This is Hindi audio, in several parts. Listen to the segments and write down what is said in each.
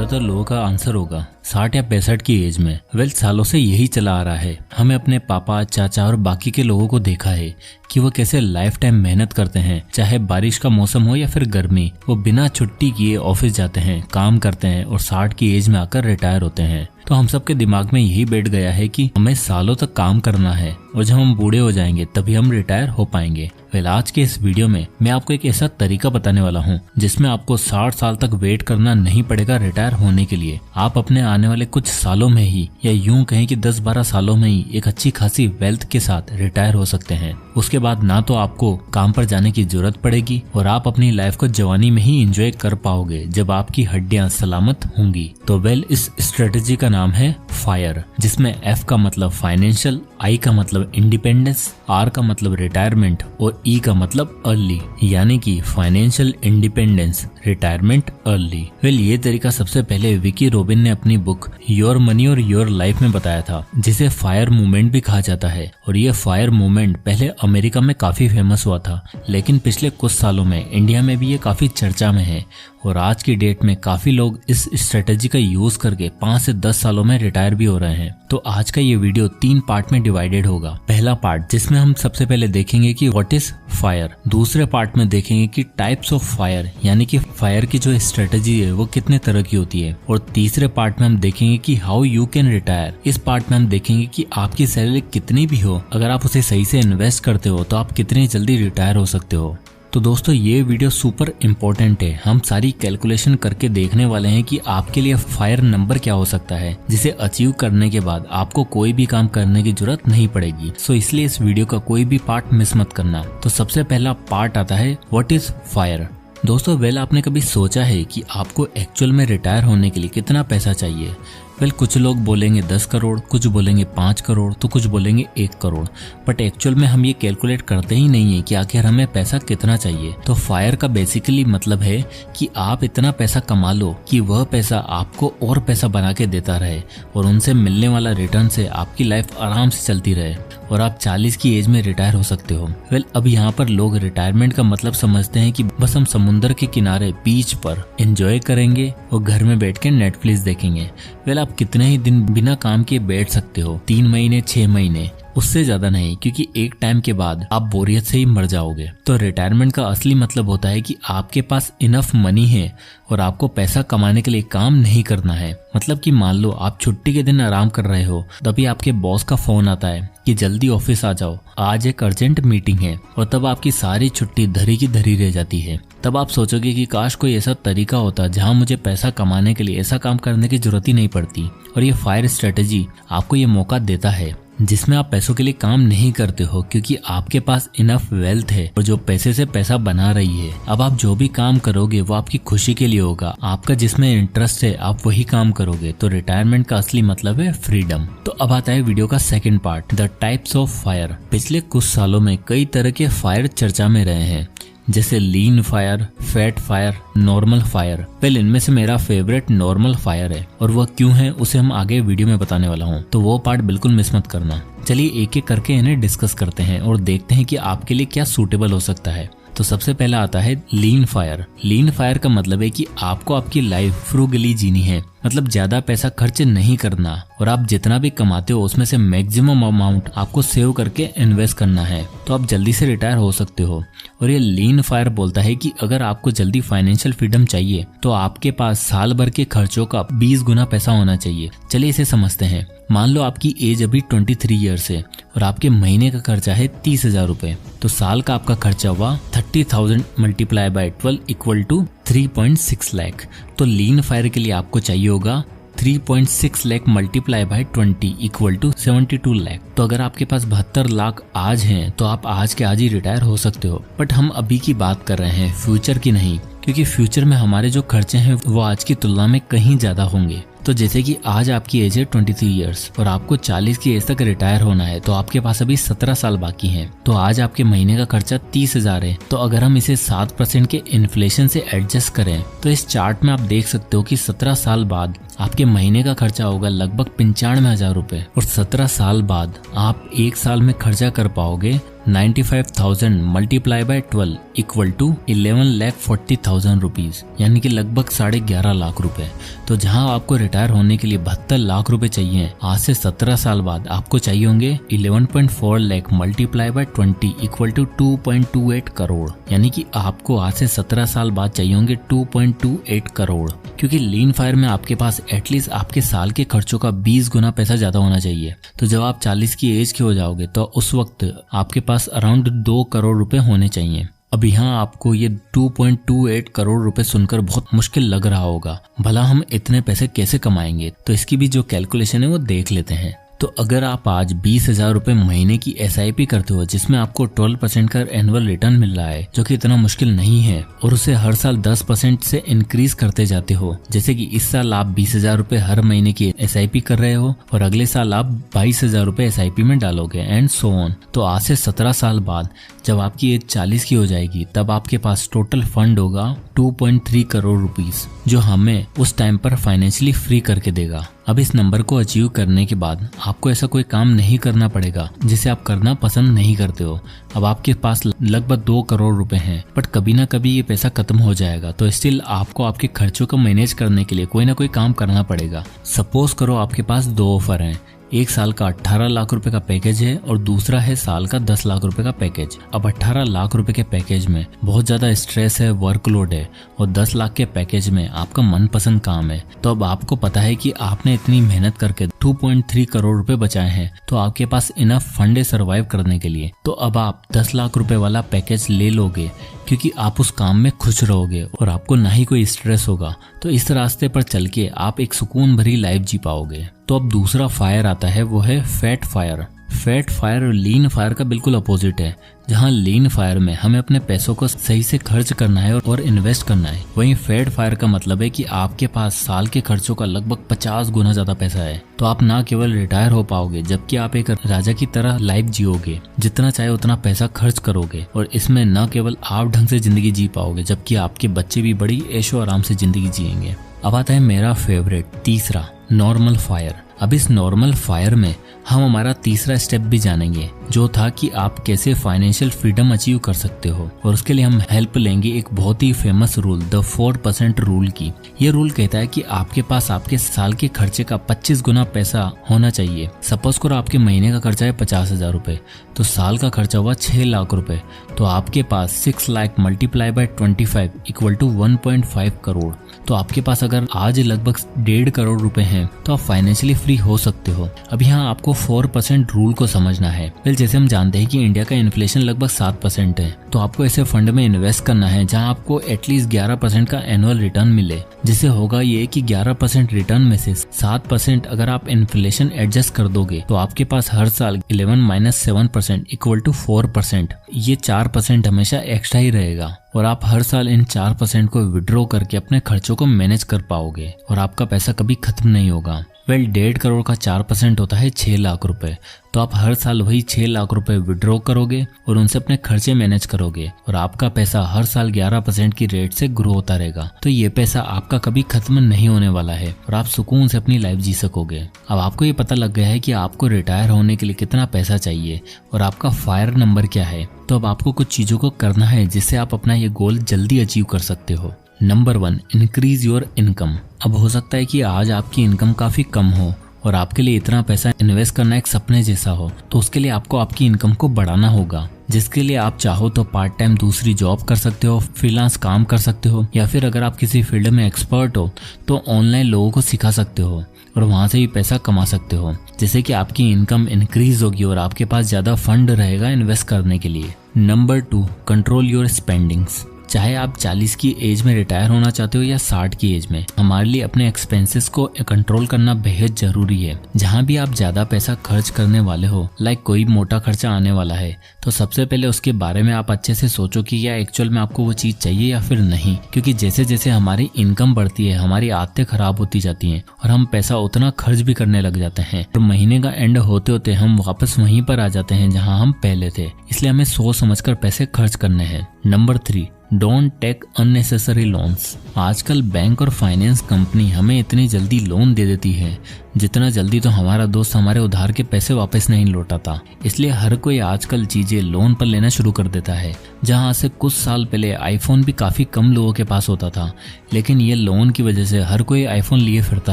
ज्यादातर लोगों का आंसर होगा 60 या 65 की एज में। वेल, सालों से यही चला आ रहा है। हमें अपने पापा, चाचा और बाकी के लोगों को देखा है कि वो कैसे लाइफ टाइम मेहनत करते हैं, चाहे बारिश का मौसम हो या फिर गर्मी। वो बिना छुट्टी किए ऑफिस जाते हैं, काम करते हैं और 60 की एज में आकर रिटायर होते हैं। तो हम सबके दिमाग में यही बैठ गया है कि हमें सालों तक काम करना है और जब हम बूढ़े हो जाएंगे तभी हम रिटायर हो पाएंगे। वेल, आज के इस वीडियो में मैं आपको एक ऐसा तरीका बताने वाला हूँ जिसमें आपको 60 साल तक वेट करना नहीं पड़ेगा रिटायर होने के लिए। आप अपने आने वाले कुछ सालों में ही, या यूं कहें कि 10-12 सालों में ही एक अच्छी खासी वेल्थ के साथ रिटायर हो सकते हैं। उसके बाद ना तो आपको काम पर जाने की जरूरत पड़ेगी और आप अपनी लाइफ को जवानी में ही एंजॉय कर पाओगे जब आपकी हड्डियां सलामत होंगी। तो वेल, इस स्ट्रेटेजी का नाम है फायर, जिसमें F का मतलब फाइनेंशियल, I का मतलब इंडिपेंडेंस, R का मतलब रिटायरमेंट और E का मतलब अर्ली, यानी कि financial independence, retirement, early. Well, ये तरीका सबसे पहले विकी रोबिन ने अपनी बुक योर मनी और योर लाइफ में बताया था, जिसे फायर मूवमेंट भी कहा जाता है। और ये फायर मूवमेंट पहले अमेरिका में काफी फेमस हुआ था, लेकिन पिछले कुछ सालों में इंडिया में भी ये काफी चर्चा में है और आज की डेट में काफी लोग इस स्ट्रेटेजी का यूज करके 5 से 10 सालों में रिटायर भी हो रहे हैं। तो आज का ये वीडियो 3 पार्ट में डिवाइडेड होगा। पहला पार्ट जिसमें हम सबसे पहले देखेंगे कि व्हाट इज फायर। दूसरे पार्ट में देखेंगे कि टाइप्स ऑफ फायर, यानी कि फायर की जो स्ट्रेटेजी है वो कितने तरह की होती है। और तीसरे पार्ट में हम देखेंगे कि हाउ यू कैन रिटायर। इस पार्ट में हम देखेंगे कि आपकी सैलरी कितनी भी हो, अगर आप उसे सही से इन्वेस्ट करते हो तो आप कितनी जल्दी रिटायर हो सकते हो। तो दोस्तों, ये वीडियो सुपर इम्पोर्टेंट है। हम सारी कैलकुलेशन करके देखने वाले हैं कि आपके लिए फायर नंबर क्या हो सकता है, जिसे अचीव करने के बाद आपको कोई भी काम करने की जरूरत नहीं पड़ेगी। सो इसलिए इस वीडियो का कोई भी पार्ट मिस मत करना। तो सबसे पहला पार्ट आता है व्हाट इज फायर। दोस्तों, वेल, आपने कभी सोचा है कि आपको एक्चुअल में रिटायर होने के लिए कितना पैसा चाहिए? वेल, कुछ लोग बोलेंगे 10 करोड़, कुछ बोलेंगे 5 करोड़, तो कुछ बोलेंगे 1 करोड़। बट एक्चुअल में हम ये कैलकुलेट करते ही नहीं है कि आखिर हमें पैसा कितना चाहिए। तो फायर का बेसिकली मतलब है कि आप इतना पैसा कमा लो कि वह पैसा आपको और पैसा बना के देता रहे और उनसे मिलने वाला रिटर्न से आपकी लाइफ आराम से चलती रहे और आप 40 की एज में रिटायर हो सकते हो। वेल, अब यहाँ पर लोग रिटायरमेंट का मतलब समझते हैं कि बस हम समुद्र के किनारे बीच पर एंजॉय करेंगे और घर में बैठ के नेटफ्लिक्स देखेंगे। वेल, आप कितने ही दिन बिना काम किए बैठ सकते हो, 3 महीने, 6 महीने, उससे ज्यादा नहीं, क्योंकि एक टाइम के बाद आप बोरियत से ही मर जाओगे। तो रिटायरमेंट का असली मतलब होता है कि आपके पास इनफ मनी है और आपको पैसा कमाने के लिए काम नहीं करना है। मतलब कि मान लो आप छुट्टी के दिन आराम कर रहे हो, तभी आपके बॉस का फोन आता है कि जल्दी ऑफिस आ जाओ, आज एक अर्जेंट मीटिंग है, और तब आपकी सारी छुट्टी धरी की धरी रह जाती है। तब आप सोचोगे कि काश कोई ऐसा तरीका होता जहां मुझे पैसा कमाने के लिए ऐसा काम करने की जरूरत ही नहीं पड़ती। और ये फायर स्ट्रेटेजी आपको ये मौका देता है जिसमें आप पैसों के लिए काम नहीं करते हो, क्योंकि आपके पास इनफ वेल्थ है और जो पैसे से पैसा बना रही है। अब आप जो भी काम करोगे वो आपकी खुशी के लिए होगा, आपका जिसमें इंटरेस्ट है आप वही काम करोगे। तो रिटायरमेंट का असली मतलब है फ्रीडम। तो अब आता है वीडियो का second part, the types of fire. पिछले कुछ सालों में कई तरह के फायर चर्चा में रहे हैं, जैसे lean fire, fat fire, normal fire. Well, इनमें से मेरा फेवरेट नॉर्मल फायर है और वह क्यों है उसे हम आगे वीडियो में बताने वाला हूँ, तो वो पार्ट बिल्कुल मिस मत करना। चलिए एक एक करके इन्हें डिस्कस करते हैं और देखते हैं कि आपके लिए क्या सूटेबल हो सकता है। तो सबसे पहला आता है लीन फायर। लीन फायर का मतलब है कि आपको आपकी लाइफ फ्रूगली जीनी है, मतलब ज्यादा पैसा खर्च नहीं करना और आप जितना भी कमाते हो उसमें से मैक्सिमम अमाउंट आपको सेव करके इन्वेस्ट करना है, तो आप जल्दी से रिटायर हो सकते हो। और ये लीन फायर बोलता है कि अगर आपको जल्दी फाइनेंशियल फ्रीडम चाहिए तो आपके पास साल भर के खर्चों का 20 गुना पैसा होना चाहिए। चलिए इसे समझते हैं। मान लो आपकी एज अभी 23 ईयर्स है और आपके महीने का खर्चा है 30,000 रुपए, तो साल का आपका खर्चा हुआ 30,000 multiply by 12 equal to 3.6 lakh. तो लीन फायर के लिए आपको चाहिए होगा 3.6 lakh multiply by 20 equal to 72 lakh. तो अगर आपके पास 72 लाख आज हैं तो आप आज के आज ही रिटायर हो सकते हो। बट हम अभी की बात कर रहे हैं, फ्यूचर की नहीं, क्योंकि फ्यूचर में हमारे जो खर्चे हैं वो आज की तुलना में कहीं ज्यादा होंगे। तो जैसे कि आज आपकी एज है 23 इयर्स और आपको 40 की एज तक रिटायर होना है, तो आपके पास अभी 17 साल बाकी हैं। तो आज आपके महीने का खर्चा 30,000 है। तो अगर हम इसे 7% के इन्फ्लेशन से एडजस्ट करें तो इस चार्ट में आप देख सकते हो कि 17 साल बाद आपके महीने का खर्चा होगा लगभग 95,000 रुपए और 17 साल बाद आप एक साल में खर्चा कर पाओगे 95,000 multiply by 12 equal to 11,40,000 rupees, यानी कि लगभग 11.5 लाख रुपए। तो जहां आपको रिटायर होने के लिए 72 लाख रुपए चाहिए, आज से 17 साल बाद आपको चाहिए होंगे 11.4 lakh multiply by 20 equal to 2.28 crore, यानी कि आपको आज से 17 साल बाद चाहिए होंगे 2.28 करोड़। क्योंकि लीन फायर में आपके पास एटलीस्ट आपके साल के खर्चों का 20 गुना पैसा ज्यादा होना चाहिए। तो जब आप 40 की एज के हो जाओगे तो उस वक्त आपके पास अराउंड 2 करोड़ रुपए होने चाहिए। अब यहाँ आपको ये 2.28 करोड़ रुपए सुनकर बहुत मुश्किल लग रहा होगा, भला हम इतने पैसे कैसे कमाएंगे? तो इसकी भी जो कैलकुलेशन है वो देख लेते हैं। तो अगर आप आज 20,000 रुपए महीने की SIP करते हो, जिसमें आपको 12% का एनुअल रिटर्न मिल रहा है, जो कि इतना मुश्किल नहीं है, और उसे हर साल 10% से इंक्रीज करते जाते हो, जैसे कि इस साल आप 20,000 रुपए हर महीने की SIP कर रहे हो और अगले साल आप 22,000 रुपए SIP में डालोगे एंड सो ऑन। तो आज से 17 साल बाद जब आपकी एज 40 की हो जाएगी, तब आपके पास टोटल फंड होगा 2.3 करोड़ रुपीस, जो हमें उस टाइम पर फाइनेंशियली फ्री करके देगा। अब इस नंबर को अचीव करने के बाद आपको ऐसा कोई काम नहीं करना पड़ेगा जिसे आप करना पसंद नहीं करते हो। अब आपके पास लगभग 2 करोड़ रुपए हैं, बट कभी ना कभी ये पैसा खत्म हो जाएगा, तो स्टिल आपको आपके खर्चों को मैनेज करने के लिए कोई ना कोई काम करना पड़ेगा। सपोज करो आपके पास 2 ऑफर हैं, एक साल का 18 लाख रुपए का पैकेज है और दूसरा है साल का 10 लाख रुपए का पैकेज। अब 18 लाख रुपए के पैकेज में बहुत ज्यादा स्ट्रेस है, वर्कलोड है, और 10 लाख के पैकेज में आपका मनपसंद काम है। तो अब आपको पता है कि आपने इतनी मेहनत करके 2.3 करोड़ रुपए बचाए हैं, तो आपके पास इनफ फंड है सर्वाइव करने के लिए। तो अब आप 10 लाख रुपए वाला पैकेज ले लोगे, क्योंकि आप उस काम में खुश रहोगे और आपको ना ही कोई स्ट्रेस होगा। तो इस रास्ते पर चल के आप एक सुकून भरी लाइफ जी पाओगे। तो अब दूसरा फायर आता है, वो है फैट फायर। फैट फायर लीन फायर का बिल्कुल अपोजिट है, जहां लीन फायर में हमें अपने पैसों को सही से खर्च करना है और इन्वेस्ट करना है। वहीं फैट फायर का मतलब है कि आपके पास साल के खर्चों का लगभग 50 गुना ज्यादा पैसा है। तो आप ना केवल रिटायर हो पाओगे, जबकि आप एक राजा की तरह लाइफ जियोगे, जितना चाहे उतना पैसा खर्च करोगे, और इसमें न केवल आप ढंग से जिंदगी जी पाओगे, जबकि आपके बच्चे भी बड़ी ऐशो आराम से जिंदगी जिएंगे। अब आता है मेरा फेवरेट तीसरा, नॉर्मल फायर। अब इस नॉर्मल फायर में हम हमारा तीसरा स्टेप भी जानेंगे, जो था कि आप कैसे फाइनेंशियल फ्रीडम अचीव कर सकते हो, और उसके लिए हम हेल्प लेंगे एक बहुत ही फेमस रूल, द 4% रूल की। ये रूल कहता है कि आपके पास आपके साल के खर्चे का 25 गुना पैसा होना चाहिए। सपोज करो आपके महीने का खर्चा है 50,000 रुपए, तो साल का खर्चा हुआ 6 लाख रुपए, तो आपके पास 6 lakh multiply by 25 equal to 1.5 crore. तो आपके पास अगर आज लगभग 1.5 करोड़ रुपए हैं, तो आप फाइनेंशियली फ्री हो सकते हो। अब यहाँ आपको 4% रूल को समझना है। वेल, जैसे हम जानते हैं कि इंडिया का इन्फ्लेशन लगभग 7% है, तो आपको ऐसे फंड में इन्वेस्ट करना है जहां आपको एटलीस्ट 11% का एनुअल रिटर्न मिले। जिससे होगा ये कि 11% रिटर्न में से 7% अगर आप इन्फ्लेशन एडजस्ट कर दोगे, तो आपके पास हर साल 11 - 7% इक्वल टू 4%। ये 4% हमेशा एक्स्ट्रा ही रहेगा, और आप हर साल इन 4% को विड्रॉ करके अपने खर्चों को मैनेज कर पाओगे, और आपका पैसा कभी खत्म नहीं होगा। वेल, 1.5 करोड़ का 4% होता है 6 लाख रुपए, तो आप हर साल वही 6 लाख रुपए विड्रॉ करोगे और उनसे अपने खर्चे मैनेज करोगे, और आपका पैसा हर साल 11% की रेट से ग्रो होता रहेगा। तो ये पैसा आपका कभी खत्म नहीं होने वाला है, और आप सुकून से अपनी लाइफ जी सकोगे। अब आपको ये पता लग गया है कि आपको रिटायर होने के लिए कितना पैसा चाहिए और आपका फायर नंबर क्या है। तो अब आपको कुछ चीजों को करना है जिससे आप अपना ये गोल जल्दी अचीव कर सकते हो। Number 1, increase your income. अब हो सकता है कि आज आपकी इनकम काफी कम हो और आपके लिए इतना पैसा इन्वेस्ट करना एक सपने जैसा हो, तो उसके लिए आपको आपकी इनकम को बढ़ाना होगा, जिसके लिए आप चाहो तो पार्ट टाइम दूसरी जॉब कर सकते हो, फ्रीलांस काम कर सकते हो, या फिर अगर आप किसी फील्ड में एक्सपर्ट हो तो ऑनलाइन लोगों को सिखा सकते हो और वहां से भी पैसा कमा सकते हो, जिससे कि आपकी इनकम इंक्रीज होगी और आपके पास ज्यादा फंड रहेगा इन्वेस्ट करने के लिए। Number 2, control your spendings. चाहे आप 40 की एज में रिटायर होना चाहते हो या 60 की एज में, हमारे लिए अपने एक्सपेंसेस को कंट्रोल करना बेहद जरूरी है। जहां भी आप ज्यादा पैसा खर्च करने वाले हो, लाइक कोई मोटा खर्चा आने वाला है, तो सबसे पहले उसके बारे में आप अच्छे से सोचो कि या एक्चुअल में आपको वो चीज चाहिए या फिर नहीं। क्योंकि जैसे जैसे हमारी इनकम बढ़ती है, हमारी आदतें खराब होती जाती हैं और हम पैसा उतना खर्च भी करने लग जाते हैं, और महीने का एंड होते होते हम वापस वहीं पर आ जाते हैं जहाँ हम पहले थे। इसलिए हमें सोच समझकर पैसे खर्च करने हैं। Number 3, don't take unnecessary loans. आजकल बैंक और फाइनेंस कंपनी हमें इतनी जल्दी लोन दे देती है जितना जल्दी तो हमारा दोस्त हमारे उधार के पैसे वापस नहीं लौटाता। इसलिए हर कोई आजकल चीजें लोन पर लेना शुरू कर देता है। जहां से कुछ साल पहले आईफोन भी काफी कम लोगों के पास होता था, लेकिन ये लोन की वजह से हर कोई आईफोन लिए फिरता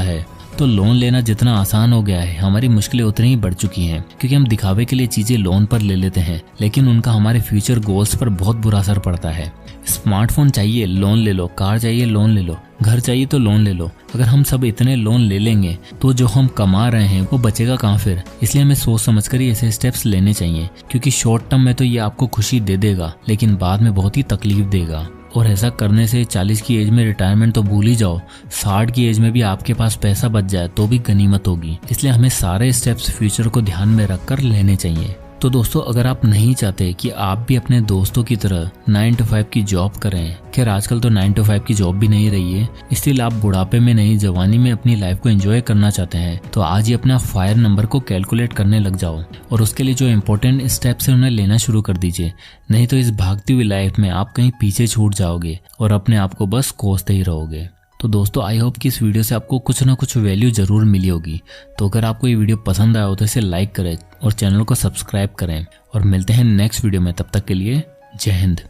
है। तो लोन लेना जितना आसान हो गया है, हमारी मुश्किलें उतनी ही बढ़ चुकी हैं, क्योंकि हम दिखावे के लिए चीजें लोन पर ले लेते हैं, लेकिन उनका हमारे फ्यूचर गोल्स पर बहुत बुरा असर पड़ता है। स्मार्टफोन चाहिए लोन ले लो, कार चाहिए लोन ले लो, घर चाहिए तो लोन ले लो। अगर हम सब इतने लोन ले लेंगे तो जो हम कमा रहे हैं वो बचेगा कहाँ फिर। इसलिए हमें सोच समझकर ही ऐसे स्टेप्स लेने चाहिए, क्योंकि शॉर्ट टर्म में तो ये आपको खुशी दे देगा, लेकिन बाद में बहुत ही तकलीफ देगा। और ऐसा करने से 40 की एज में रिटायरमेंट तो भूल ही जाओ, 60 की एज में भी आपके पास पैसा बच जाए तो भी गनीमत होगी। इसलिए हमें सारे स्टेप्स फ्यूचर को ध्यान में रखकर लेने चाहिए। तो दोस्तों, अगर आप नहीं चाहते कि आप भी अपने दोस्तों की तरह 9 to 5 की जॉब करें, खैर आजकल तो 9 to 5 की जॉब भी नहीं रही है, इसलिए आप बुढ़ापे में नहीं जवानी में अपनी लाइफ को एंजॉय करना चाहते हैं, तो आज ही अपना फायर नंबर को कैलकुलेट करने लग जाओ और उसके लिए जो इम्पोर्टेंट स्टेप्स है उन्हें लेना शुरू कर दीजिए। नहीं तो इस भागती हुई लाइफ में आप कहीं पीछे छूट जाओगे और अपने आप को बस कोसते ही रहोगे। तो दोस्तों, आई होप कि इस वीडियो से आपको कुछ ना कुछ वैल्यू जरूर मिली होगी। तो अगर आपको ये वीडियो पसंद आया हो तो इसे लाइक करें और चैनल को सब्सक्राइब करें, और मिलते हैं नेक्स्ट वीडियो में। तब तक के लिए जय हिंद।